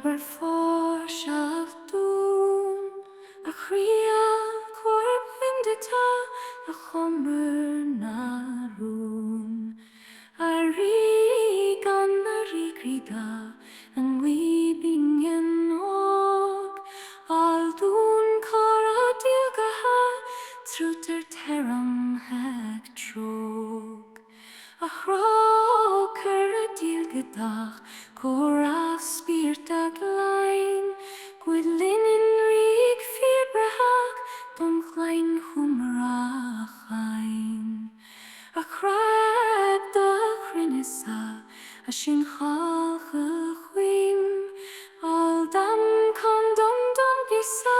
aber forshaltun a chria corp vindita a chomer narun a rigan a rigrida and weeping in og aldun kara dilgaha truter teram hag trog a chroker a dilgadach Cora spirta glein, Gwyd linen rig fierbrahag, Dom glein humrachain. A crab da chrinissa, A sin chalch a chwim, Al dam con dom dom gisa,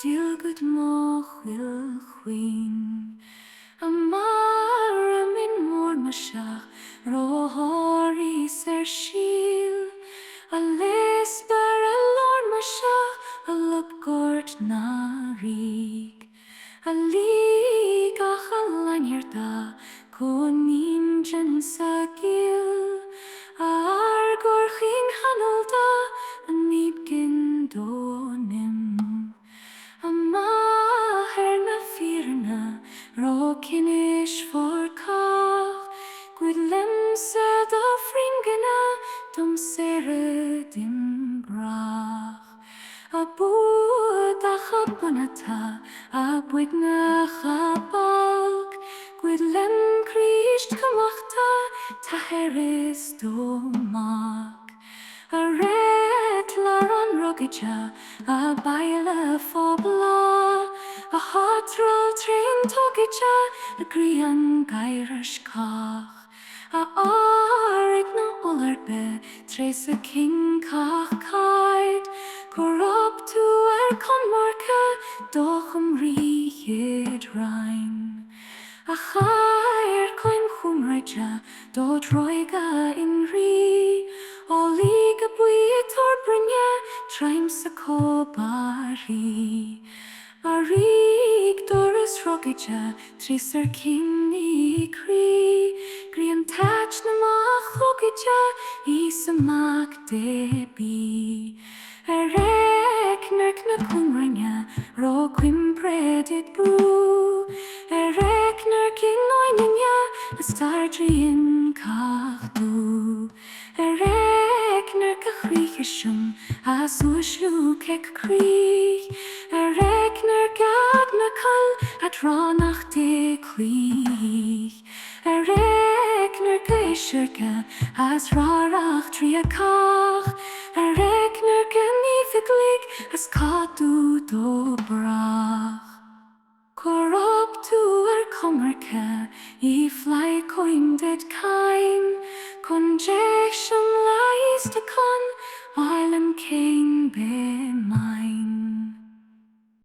Dilgud moch wil chwim. A mara min mor mashach, Rohori ser shiel, a lesbar a lorn mashach, a lupgort narig, a lig a chalanyerda, konin jen sagil, a argor chin hanolda, a nibgin donim. A maher na firna, rokinish for kach, Gwyd lemse da fringana, dom sere dim brach. A bwyd a chabanata, a bwygna chabalg, Gwyd lem crisht cymachta, ta heres domag. A retlar an rogidja, a baile fobla, a hatral trin togidja, a grian gairish kach. A arig na ullerbe, tres a king kach kaid, Corrupt to conmarka, dochem ried rein. A chair coin chumreja, do droiga in ri, O liga buit or brinja, traim sa kobari. A rig doris rogija, trisser kinni kri, Grian tach na mach rogija, isa mak debi. Erek na kumranya, ro quim predit brew. Erek kin oinanya, a startrin kachdu. Erek ka chrichishum, a sushu kek krich. Erek gad na kal, a dranach de krich. Erek ka isherka, as rarach triakach. Erek nifiglig, as kadu do brach. Corrupt to commerke, I fly coined kain, Conjection lies to con, while I'm king be mine.